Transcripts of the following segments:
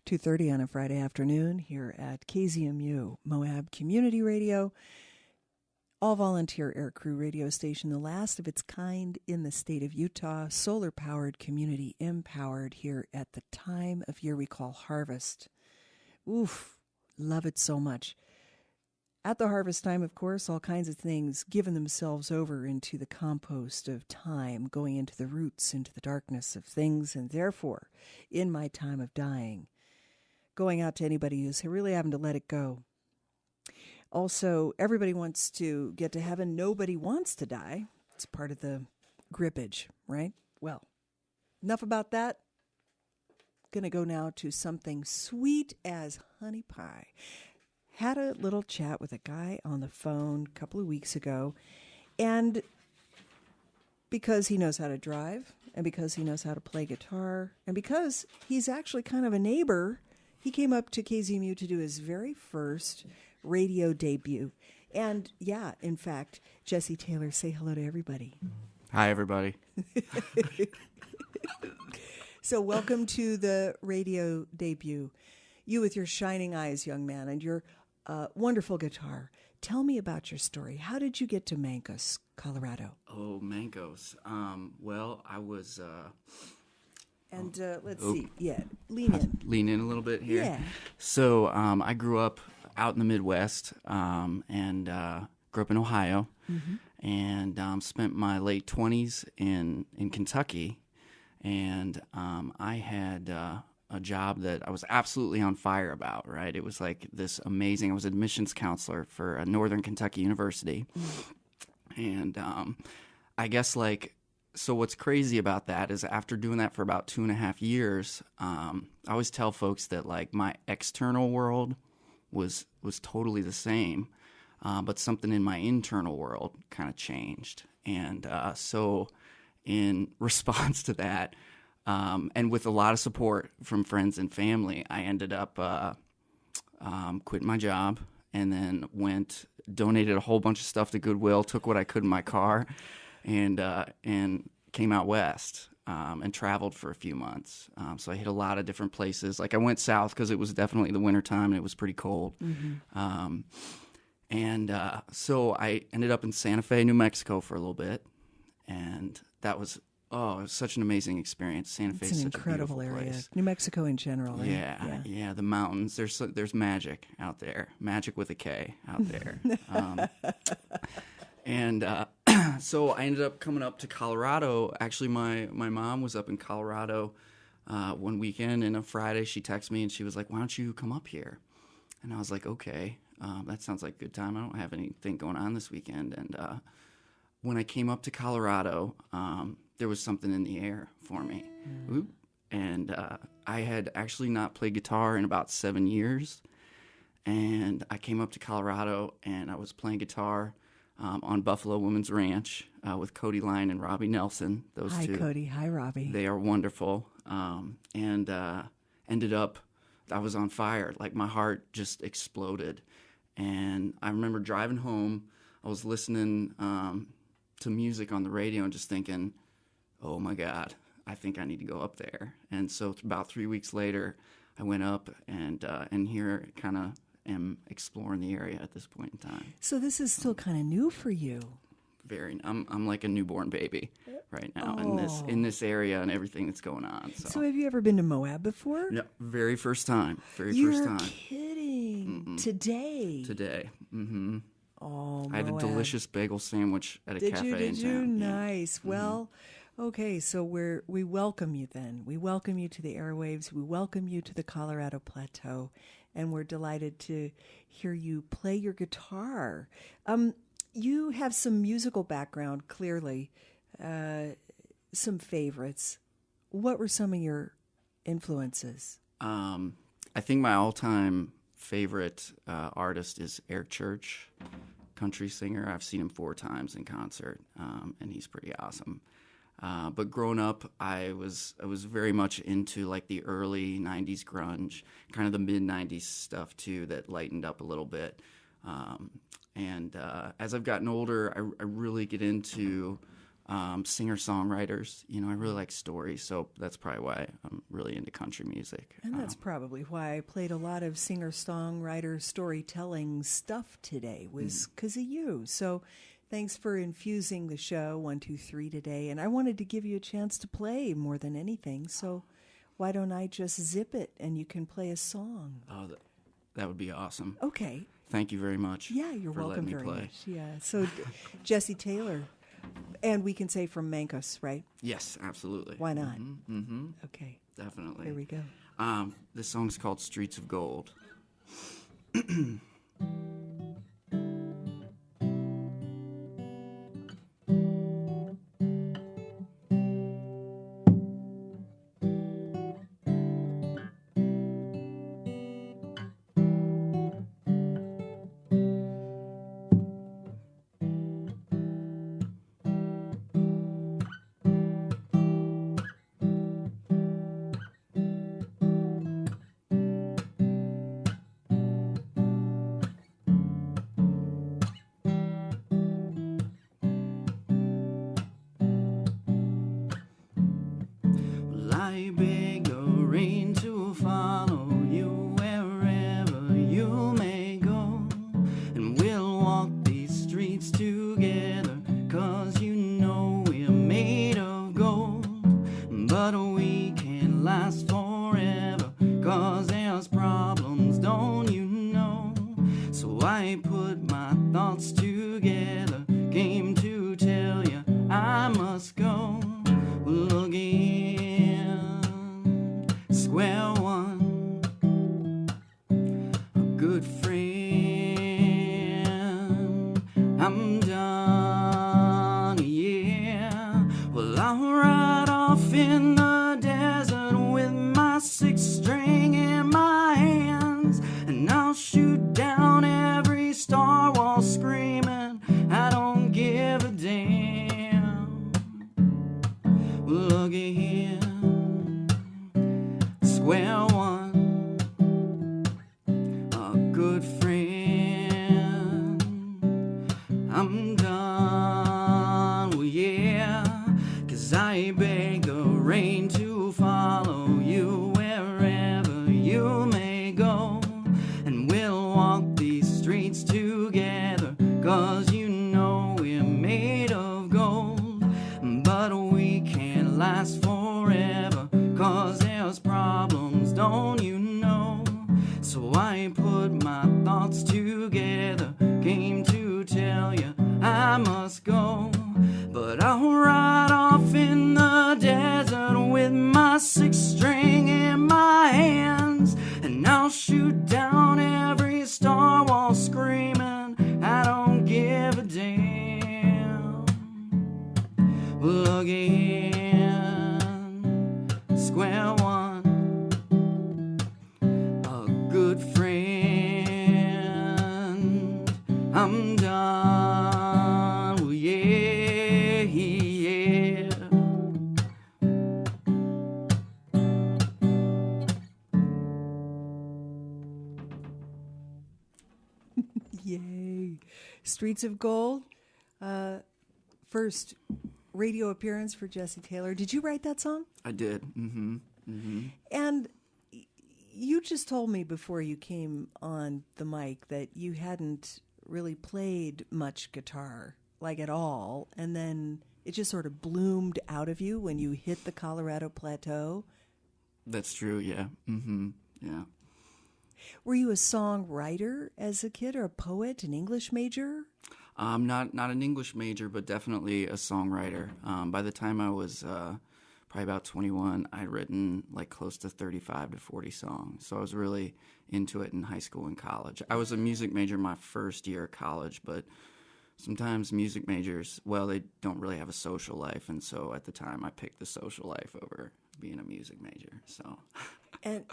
2:30 on a Friday afternoon here at KZMU, Moab Community Radio, all volunteer air crew radio station, the last of its kind in the state of Utah, solar-powered, community-empowered here at the time of year we call harvest. Oof, love it so much. At the harvest time, of course, all kinds of things giving themselves over into the compost of time, going into the roots, into the darkness of things, and therefore, in my time of dying, going out to anybody who's really having to let it go. Also, everybody wants to get to heaven. Nobody wants to die. It's part of the grippage, right? Well, enough about that. Going to go now to something sweet as honey pie. Had a little chat with a guy on the phone a couple of weeks ago, and because he knows how to drive, and because he knows how to play guitar, and because he's actually kind of a neighbor, he came up to KZMU to do his very first radio debut. And yeah, in fact, Jesse Taylor, say hello to everybody. Hi, everybody. So welcome to the radio debut. You with your shining eyes, young man, and your wonderful guitar. Tell me about your story. How did you get to Mancos, Colorado? Oh, Mancos. Well, I was... And let's see. Yeah, lean in. Lean in a little bit here. Yeah. So I grew up out in the Midwest and grew up in Ohio, and spent my late 20s in Kentucky. And I had a job that I was absolutely on fire about, right? It was like this amazing... I was admissions counselor for a Northern Kentucky university. And I guess like... So what's crazy about that is after doing that for about 2.5 years, I always tell folks that like my external world was totally the same, but something in my internal world kind of changed. And so in response to that, and with a lot of support from friends and family, I ended up quitting my job and then donated a whole bunch of stuff to Goodwill, took what I could in my car, and came out west and traveled for a few months. So I hit a lot of different places. Like I went south because it was definitely the wintertime and it was pretty cold. So I ended up in Santa Fe, New Mexico for a little bit. And that was, it was such an amazing experience. Santa Fe is such a beautiful area. Place. New Mexico in general. Right? Yeah, the mountains. There's magic out there. Magic with a K out there. So I ended up coming up to Colorado. Actually, my mom was up in Colorado one weekend, and on Friday she texted me and she was like, "Why don't you come up here?" And I was like, "Okay, that sounds like a good time. I don't have anything going on this weekend." And when I came up to Colorado, there was something in the air for me. And I had actually not played guitar in about 7 years. And I came up to Colorado, and I was playing guitar on Buffalo Women's Ranch with Cody Line and Robbie Nelson. Those two. Hi, Cody. Hi, Robbie. They are wonderful. And ended up, I was on fire. Like my heart just exploded. And I remember driving home. I was listening to music on the radio and just thinking, oh my God, I think I need to go up there. And so about 3 weeks later, I went up and here kind of am exploring the area at this point in time. So this is still kind of new for you. I'm like a newborn baby right now in this area and everything that's going on. So have you ever been to Moab before? No, very first time. You're kidding. Today. Mm-hmm. Oh, Moab. I had a delicious bagel sandwich at a cafe in town. Did you? Nice. Yeah. Well, okay, so we welcome you then. We welcome you to the airwaves. We welcome you to the Colorado Plateau. And we're delighted to hear you play your guitar. You have some musical background, clearly, some favorites. What were some of your influences? I think my all-time favorite artist is Eric Church, country singer. I've seen him 4 times in concert, and he's pretty awesome. But growing up, I was very much into like the early 90s grunge, kind of the mid-90s stuff too that lightened up a little bit. And as I've gotten older, I really get into singer-songwriters. You know, I really like stories, so that's probably why I'm really into country music. And that's probably why I played a lot of singer-songwriter storytelling stuff today, was because of you. So thanks for infusing the show 1, 2, 3 today. And I wanted to give you a chance to play more than anything. So why don't I just zip it and you can play a song? Oh, that would be awesome. Okay. Thank you very much. Yeah, you're for welcome letting me very play. much. Yeah. So Jesse Taylor, and we can say from Mancos, right? Yes, absolutely. Why not? Mm-hmm. Okay. Definitely. Here we go. This song's called Streets of Gold. Well, I beg the rain to follow you wherever you may go, and we'll walk these streets together, 'cause you know we're made of gold. But we can't last forever, 'cause there's problems, don't you know? So I put my thoughts together, came to tell you I must go. Look in square one, a good friend. I'm done, yeah. Well, I'll ride off in the desert with my 6-string in my hands, and I'll shoot down every star while screaming, I don't give a damn. Look at him, square one, a good friend. I'm done, well, yeah, 'cause I beg the rain to follow you wherever you may go, and we'll walk these streets together, 'cause you know we're made of gold. But we can't last forever, 'cause there's problems, don't you know? So I put my thoughts together, came to tell you I must go. But I'll ride off in the desert with my 6-string in my hands, and I'll shoot down every star while screaming, I don't give a damn. Look in square one, a good friend. I'm done, well, yeah, yeah. Yay. Streets of Gold. First radio appearance for Jesse Taylor. Did you write that song? I did. Mm-hmm. And you just told me before you came on the mic that you hadn't really played much guitar, like at all, and then it just sort of bloomed out of you when you hit the Colorado Plateau. That's true, yeah. Mm-hmm. Yeah. Were you a songwriter as a kid, or a poet, an English major? Not an English major, but definitely a songwriter. By the time I was probably about 21, I'd written like close to 35 to 40 songs. So I was really into it in high school and college. I was a music major my first year of college, but sometimes music majors, well, they don't really have a social life. And so at the time, I picked the social life over being a music major. So...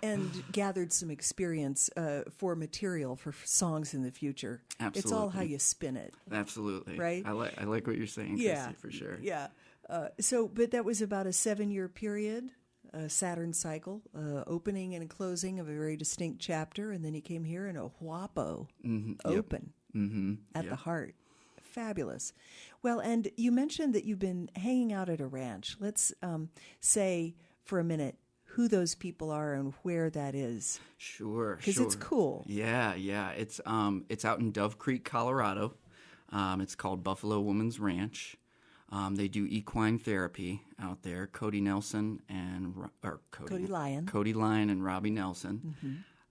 And gathered some experience for material for songs in the future. Absolutely. It's all how you spin it. Absolutely. Right? I like what you're saying, Yeah. Christy, for sure. Yeah. But that was about a 7-year period, a Saturn cycle, opening and closing of a very distinct chapter, and then you came here in a whoppo, open, Mm-hmm. at the heart. fabulous. Well, and you mentioned that you've been hanging out at a ranch. Let's say for a minute who those people are and where that is. Sure, because it's cool. Yeah. It's out in Dove Creek, Colorado. It's called Buffalo Woman's Ranch. They do equine therapy out there. Cody Lyon and Robbie Nelson.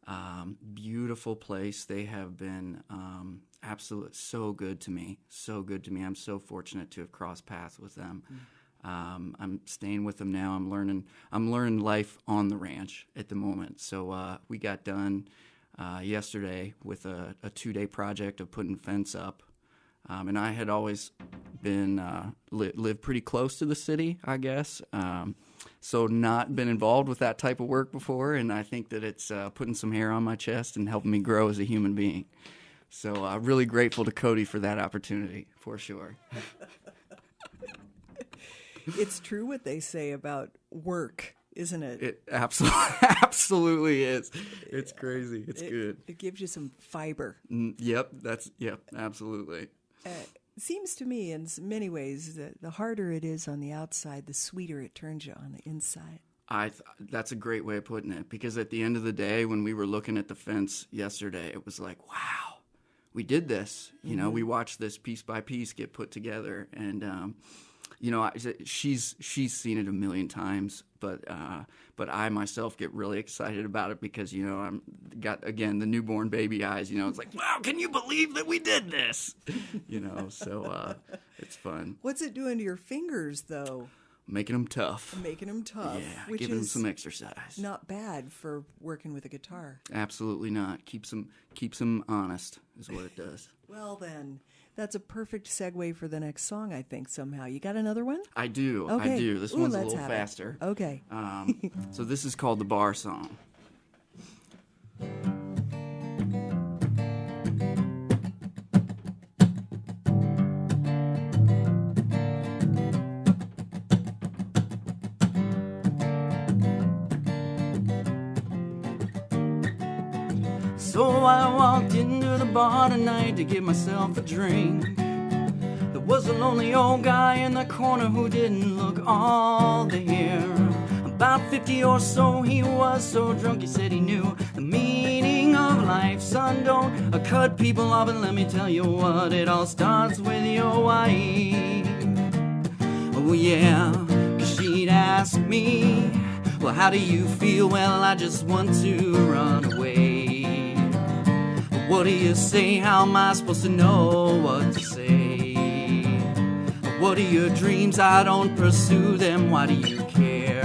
Mm-hmm. Beautiful place. They have been absolutely so good to me. I'm so fortunate to have crossed paths with them. I'm staying with them now. I'm learning life on the ranch at the moment. So we got done yesterday with a 2-day project of putting fence up. And I had always been lived pretty close to the city, I guess. So not been involved with that type of work before, and I think that it's putting some hair on my chest and helping me grow as a human being. So I'm really grateful to Cody for that opportunity, for sure. It's true what they say about work, isn't it? It absolutely is. It's crazy. It's good. It gives you some fiber. Yep, absolutely. It seems to me in many ways that the harder it is on the outside, the sweeter it turns you on the inside. That's a great way of putting it, because at the end of the day, when we were looking at the fence yesterday, it was like, wow, we did this. You know, we watched this piece by piece get put together, and she's seen it a million times, but I myself get really excited about it because I'm got again the newborn baby eyes. It's like, wow, can you believe that we did this? So it's fun. What's it doing to your fingers though? Making them tough. Yeah, which giving them some exercise. Not bad for working with a guitar. Absolutely not. Keeps them honest is what it does. Well then. That's a perfect segue for the next song, I think, somehow. You got another one? I do. Okay. I do. This one's a little faster. Okay. So this is called the Bar Song. So I walked into the bar tonight to get myself a drink. There was a lonely old guy in the corner who didn't look all there. About 50 or so, he was so drunk he said he knew the meaning of life. Son, don't cut people off, and let me tell you what, it all starts with your wife. Oh yeah, 'cause she'd ask me, well, how do you feel? Well, I just want to run away. What do you say? How am I supposed to know what to say? What are your dreams? I don't pursue them. Why do you care?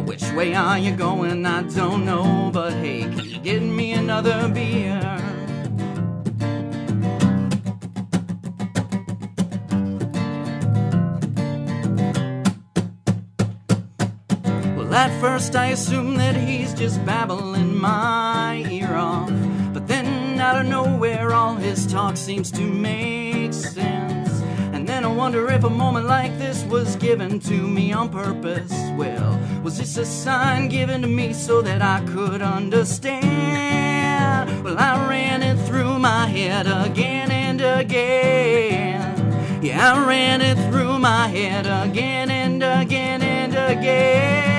Which way are you going? I don't know. But hey, can you get me another beer? Well, at first I assume that he's just babbling my ear off. But then out of nowhere all his talk seems to make sense. And then I wonder if a moment like this was given to me on purpose. Well, was this a sign given to me so that I could understand? Well, I ran it through my head again and again. Yeah, I ran it through my head again and again and again.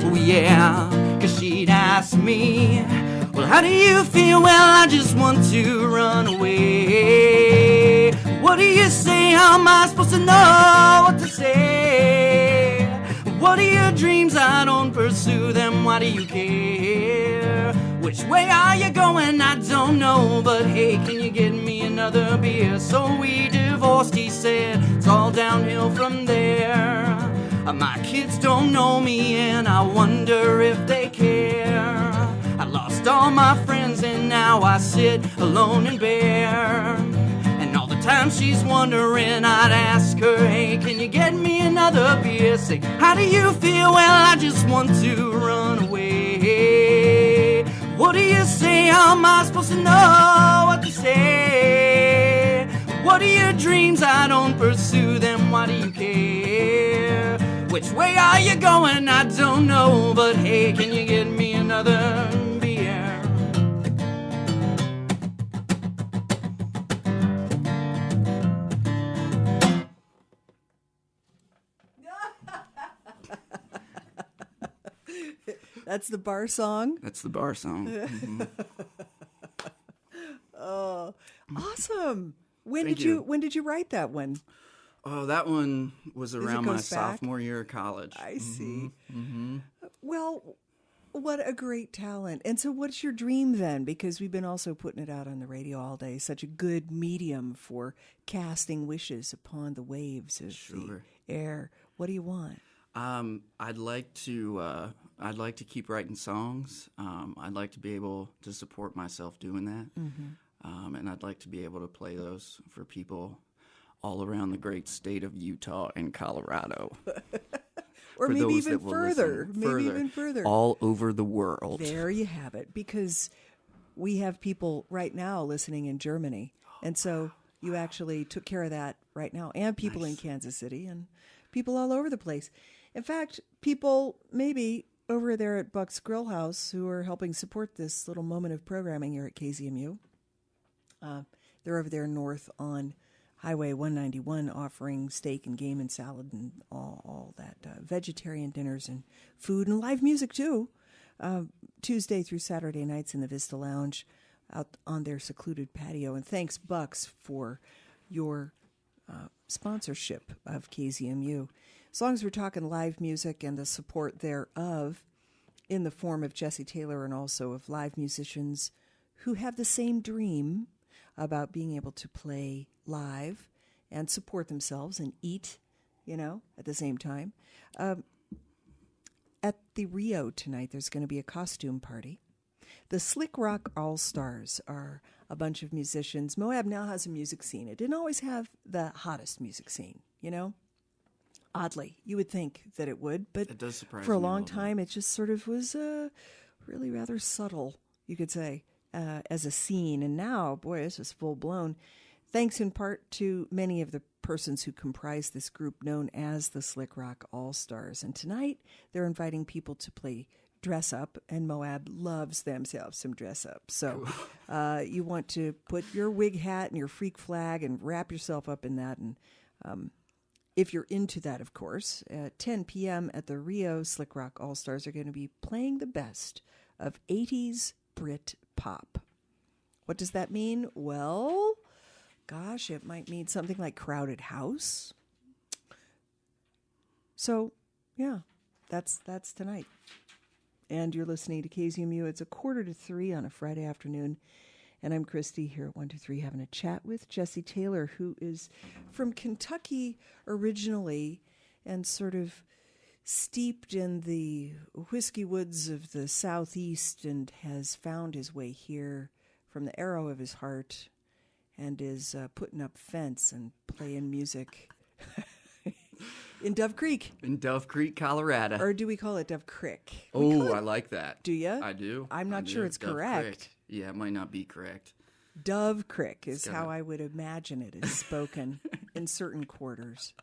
Oh yeah, 'cause she'd ask me, well, how do you feel? Well, I just want to run away. What do you say? How am I supposed to know what to say? What are your dreams? I don't pursue them. Why do you care? Which way are you going? I don't know. But hey, can you get me another beer? So we divorced, he said. It's all downhill from there. My kids don't know me and I wonder if they care. I lost all my friends and now I sit alone and bare. And all the time she's wondering, I'd ask her, hey, can you get me another beer? Say, how do you feel? Well, I just want to run away. What do you say? How am I supposed to know what to say? What are your dreams? I don't pursue them. Why do you care? Which way are you going? I don't know. But hey, can you get me another beer? That's the bar song? That's the bar song. Mm-hmm. Oh, awesome. When Thank did you. when did you write that one? Oh, that one was around my goes back? sophomore year of college. I see. Mm-hmm. Well, what a great talent. And so what's your dream then? Because we've been also putting it out on the radio all day. Such a good medium for casting wishes upon the waves of the air. What do you want? I'd like to keep writing songs. I'd like to be able to support myself doing that. Mm-hmm. And I'd like to be able to play those for people all around the great state of Utah and Colorado. Or for maybe those even that will further. listen. Maybe even further. All over the world. There you have it. Because we have people right now listening in Germany. And so you actually took care of that right now. And people in Kansas City and people all over the place. In fact, people maybe over there at Buck's Grill House who are helping support this little moment of programming here at KZMU. They're over there north on Highway 191 offering steak and game and salad and all that vegetarian dinners and food and live music too. Tuesday through Saturday nights in the Vista Lounge out on their secluded patio. And thanks, Bucks, for your sponsorship of KZMU. As long as we're talking live music and the support thereof in the form of Jesse Taylor and also of live musicians who have the same dream about being able to play live and support themselves and eat, at the same time. At the Rio tonight, there's going to be a costume party. The Slick Rock All-Stars are a bunch of musicians. Moab now has a music scene. It didn't always have the hottest music scene, Oddly, you would think that it would, but it does surprise for a me long little time, it just sort of was really rather subtle, you could say, as a scene. And now, boy, this is full-blown, thanks in part to many of the persons who comprise this group known as the Slick Rock All-Stars. And tonight, they're inviting people to play dress up, and Moab loves themselves some dress up. So you want to put your wig hat and your freak flag and wrap yourself up in that. And if you're into that, of course, at 10 p.m. at the Rio, Slick Rock All-Stars are going to be playing the best of 80s Brit pop. What does that mean? Well, gosh, it might mean something like Crowded House. So, yeah, that's tonight. And you're listening to KZMU. It's 2:45 on a Friday afternoon. And I'm Christy here at 123 having a chat with Jesse Taylor, who is from Kentucky originally and sort of steeped in the whiskey woods of the Southeast and has found his way here from the arrow of his heart and is putting up fence and playing music in Dove Creek. In Dove Creek, Colorado. Or do we call it Dove Creek? I like that. Do you? I do. I'm not sure it's Dove correct. Creek. Yeah, it might not be correct. Dove Creek is how I would imagine it is spoken in certain quarters.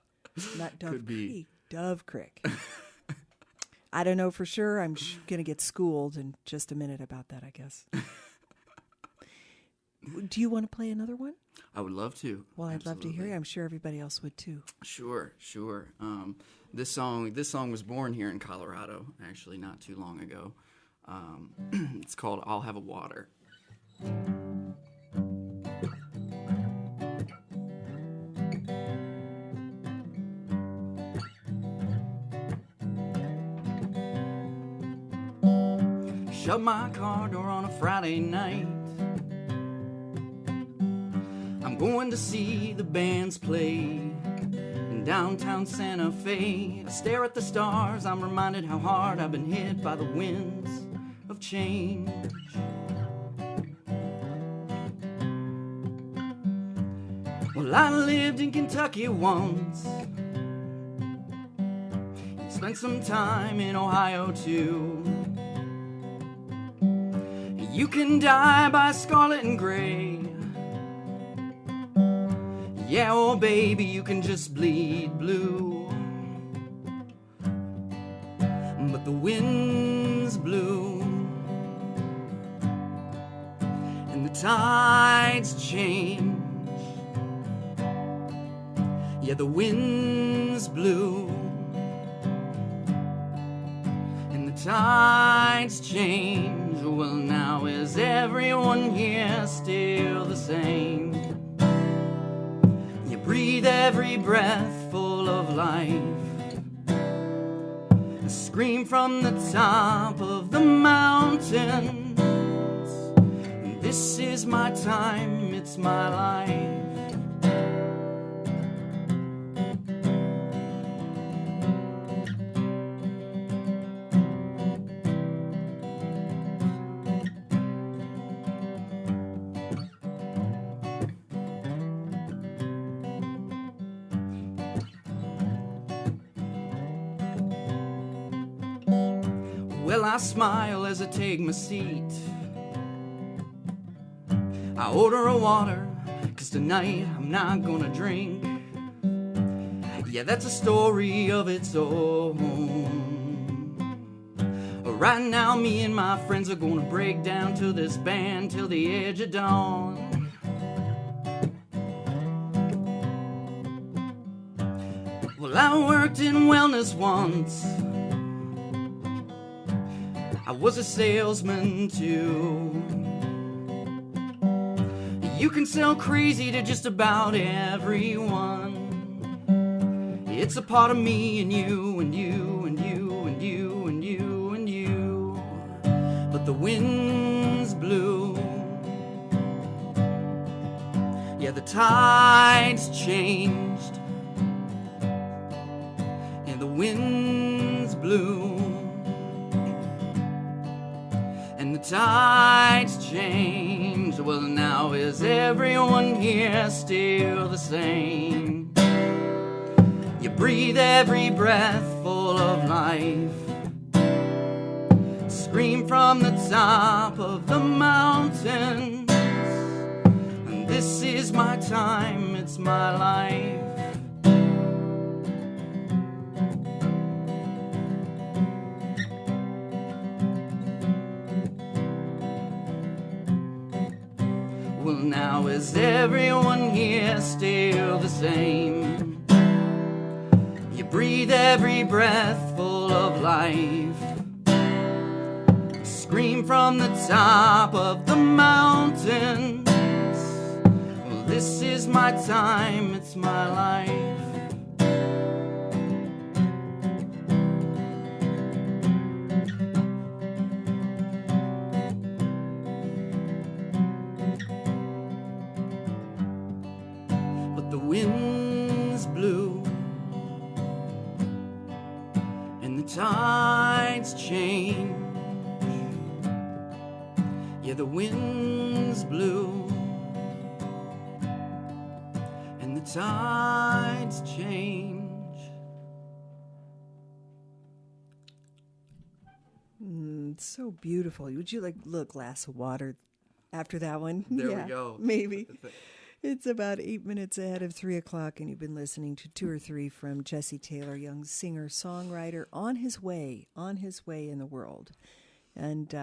Not Dove Creek, Dove Creek. I don't know for sure. I'm going to get schooled in just a minute about that, I guess. Do you want to play another one? I would love to. Well, I'd love to hear you. I'm sure everybody else would too. Sure. This song was born here in Colorado, actually, not too long ago. It's called "I'll Have a Water." Shut my car door on a Friday night. I'm going to see the bands play in downtown Santa Fe. I stare at the stars, I'm reminded how hard I've been hit by the winds of change. Well, I lived in Kentucky once, spent some time in Ohio too. You can die by scarlet and gray. Yeah, oh baby, you can just bleed blue. But the winds blew, and the tides change. Yeah, the winds blew, and the tides tides change, well, now is everyone here still the same? You breathe every breath full of life, and scream from the top of the mountains. And this is my time, it's my life. Well, I smile as I take my seat. I order a water, 'cause tonight I'm not gonna drink. Yeah, that's a story of its own. Right now, me and my friends are gonna break down to this band till the edge of dawn. Well, I worked in wellness once. I was a salesman too. You can sell crazy to just about everyone. It's a part of me and you and you and you and you and you and you. But the winds blew. Yeah, the tides changed. And the winds blew. And the tides change. Well, now is everyone here still the same? You breathe every breath full of life, scream from the top of the mountains. And this is my time, it's my life. Well, now is everyone here still the same? You breathe every breath full of life, scream from the top of the mountains. Well, this is my time, it's my life. The winds blew, and the tides change. Yeah, the winds blew, and the tides change. It's so beautiful. Would you like a little glass of water after that one? There Yeah, we go. Maybe. It's about 8 minutes ahead of 3 o'clock, and you've been listening to 2 or 3 from Jesse Taylor, young singer-songwriter, on his way in the world. And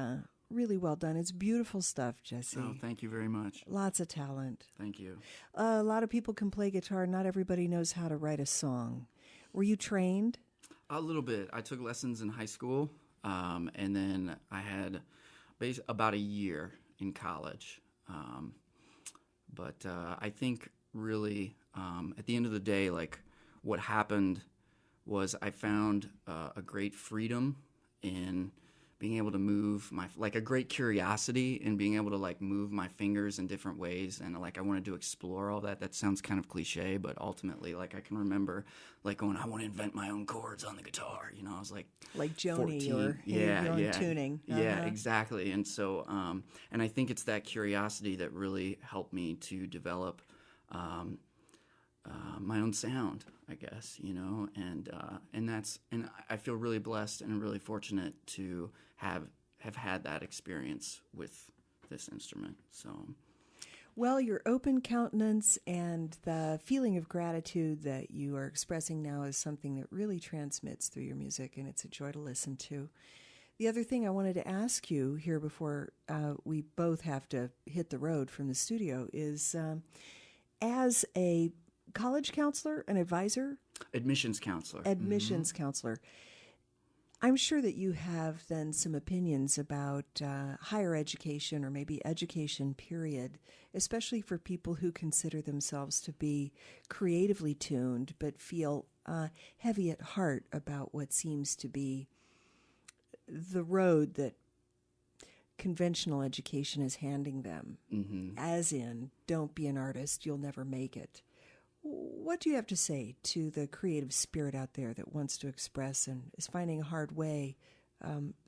really well done. It's beautiful stuff, Jesse. Oh, thank you very much. Lots of talent. Thank you. A lot of people can play guitar. Not everybody knows how to write a song. Were you trained? A little bit. I took lessons in high school, and then I had about a year in college. But I think really at the end of the day, like what happened was I found a great freedom in being able to move a great curiosity in being able to like move my fingers in different ways, and like I wanted to explore all that. That sounds kind of cliche, but ultimately, like I can remember like going, I want to invent my own chords on the guitar. You know, I was like Joni 14. or your own tuning. Yeah, exactly. And so, and I think it's that curiosity that really helped me to develop my own sound, I guess, you know, and I feel really blessed and really fortunate to have had that experience with this instrument. So, well, your open countenance and the feeling of gratitude that you are expressing now is something that really transmits through your music, and it's a joy to listen to. The other thing I wanted to ask you here before we both have to hit the road from the studio is, as a college counselor, an advisor? Admissions counselor. Admissions counselor. I'm sure that you have then some opinions about higher education or maybe education period, especially for people who consider themselves to be creatively tuned but feel heavy at heart about what seems to be the road that conventional education is handing them. Mm-hmm. As in, don't be an artist, you'll never make it. What do you have to say to the creative spirit out there that wants to express and is finding a hard way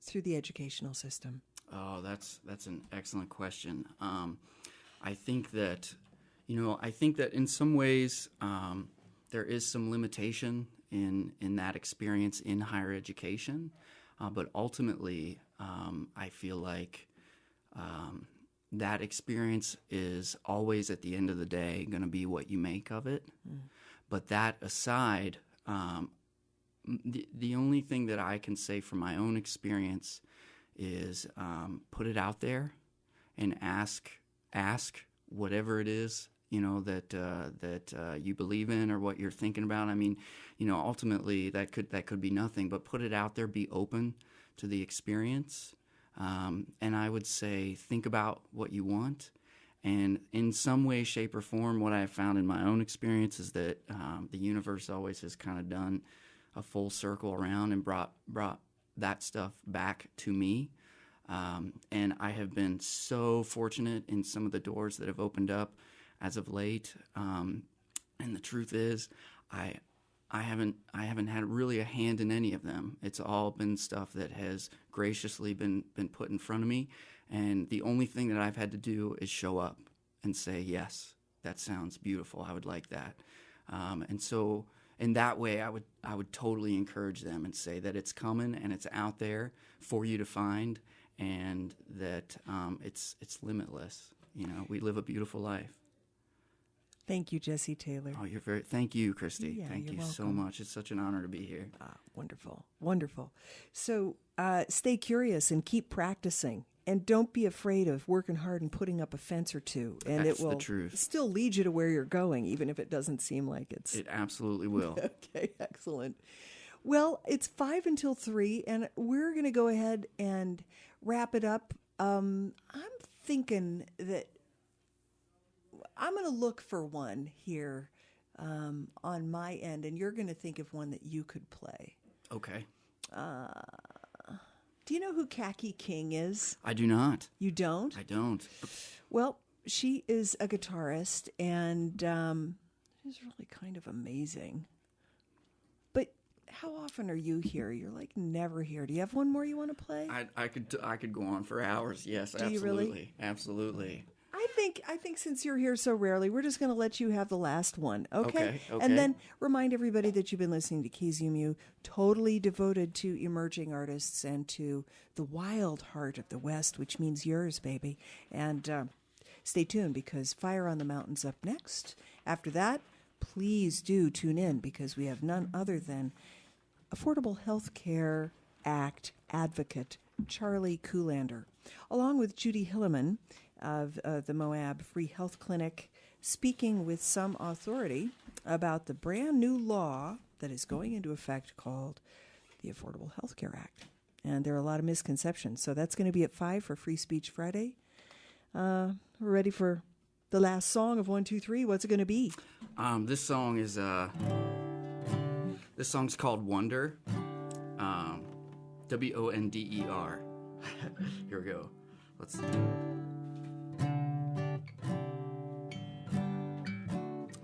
through the educational system? Oh, that's an excellent question. I think that, in some ways there is some limitation in that experience in higher education, but ultimately I feel like that experience is always at the end of the day going to be what you make of it. But that aside, the only thing that I can say from my own experience is put it out there and ask whatever it is that you believe in or what you're thinking about. I mean, ultimately that could be nothing, but put it out there, be open to the experience. And I would say think about what you want. And in some way, shape, or form, what I've found in my own experience is that the universe always has kind of done a full circle around and brought that stuff back to me. And I have been so fortunate in some of the doors that have opened up as of late. And the truth is, I haven't had really a hand in any of them. It's all been stuff that has graciously been put in front of me, and the only thing that I've had to do is show up and say, yes, that sounds beautiful. I would like that. And so in that way, I would totally encourage them and say that it's coming and it's out there for you to find, and that it's limitless. We live a beautiful life. Thank you, Jesse Taylor. Oh, thank you, Christy. Yeah, thank you welcome. so much. It's such an honor to be here. Wonderful, wonderful. So stay curious and keep practicing. And don't be afraid of working hard and putting up a fence or two. And That's it will the truth. Still lead you to where you're going, even if it doesn't seem like it's... It absolutely will. Okay, excellent. Well, it's 5 until 3, and we're going to go ahead and wrap it up. I'm thinking that I'm going to look for one here on my end, and you're going to think of one that you could play. Okay. Do you know who Khaki King is? I do not. You don't? I don't. Well, she is a guitarist, and she's really kind of amazing. But how often are you here? You're like never here. Do you have one more you want to play? I could go on for hours. Yes, Do absolutely. you really? Absolutely. I think since you're here so rarely, we're just going to let you have the last one, okay? Okay. And then remind everybody that you've been listening to KZMU, totally devoted to emerging artists and to the wild heart of the West, which means yours, baby. And stay tuned because Fire on the Mountain's up next. After that, please do tune in because we have none other than Affordable Health Care Act advocate Charlie Kuhlander, along with Judy Hilleman of the Moab Free Health Clinic, speaking with some authority about the brand new law that is going into effect called the Affordable Health Care Act. And there are a lot of misconceptions. So that's going to be at 5 for Free Speech Friday. We're ready for the last song of 1, 2, 3. What's it going to be? This song is this song's called Wonder. WONDER. Here we go. Let's.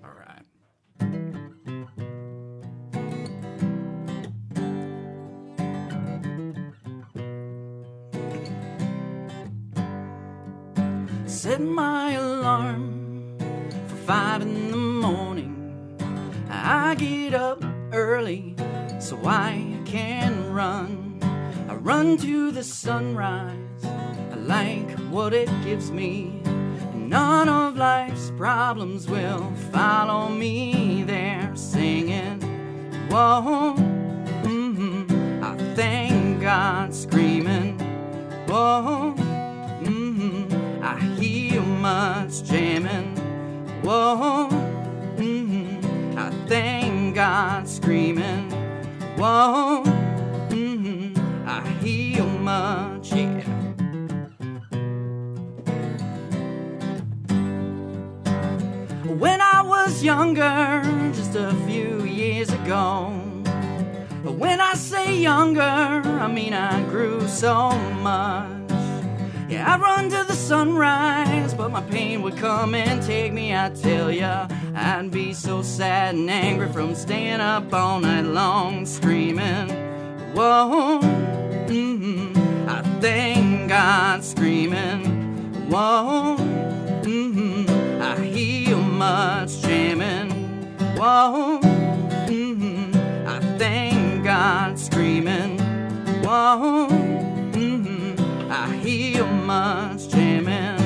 All right. Set my alarm for 5 in the morning. I get up early so I can run. I run to the sunrise. I like what it gives me. And none of life's problems will follow me. They're singing, whoa, I thank God, screaming, whoa, I hear much jamming, whoa, I thank God, screaming, whoa, much, yeah. When I was younger, just a few years ago. When I say younger, I mean I grew so much. Yeah, I'd run to the sunrise, but my pain would come and take me. I tell ya, I'd be so sad and angry from staying up all night long screaming. Whoa, I thank God screaming. Whoa, I hear much jamming. Whoa, I thank God screaming. Whoa, I hear much jamming.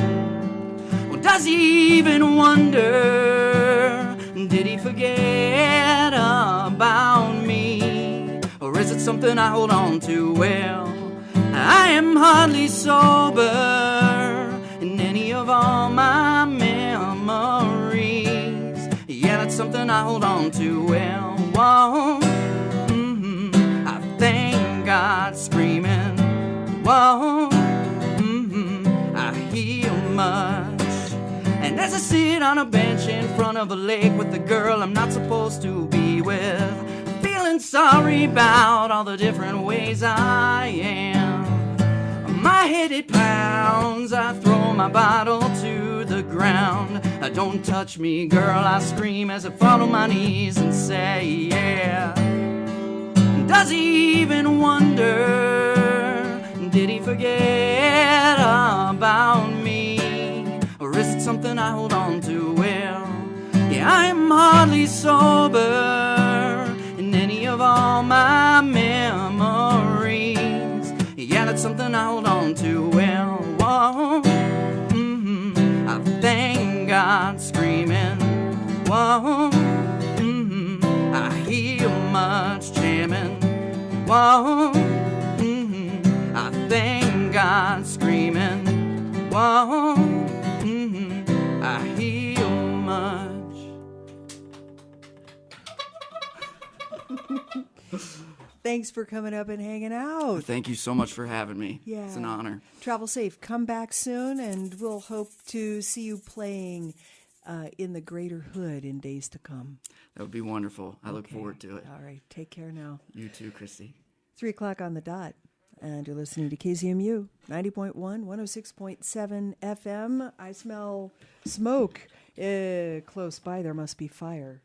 Well, does he even wonder? Did he forget about me? Or is it something I hold on to? Well, I am hardly sober in any of all my memories. Yeah, that's something I hold on to. Well, whoa, I thank God screaming. Whoa, I hear much. And as I sit on a bench in front of a lake with the girl I'm not supposed to be with, feeling sorry about all the different ways I am. My head it pounds, I throw my bottle to the ground. Don't touch me, girl, I scream as I fall on my knees and say, yeah. Does he even wonder? Did he forget about me? Or is it something I hold on to? Well, yeah, I am hardly sober in any of all my memories. Yeah, that's something I hold on to. Well, whoa, I thank God screaming. Whoa, I hear much jamming. Whoa, I thank God screaming. Whoa, I hear much. Thanks for coming up and hanging out. Thank you so much for having me. Yeah. It's an honor. Travel safe. Come back soon, and we'll hope to see you playing in the Greater Hood in days to come. That would be wonderful. I look forward to it. All right. Take care now. You too, Christy. 3 o'clock on the dot. And you're listening to KZMU 90.1, 106.7 FM. I smell smoke. Close by, there must be fire.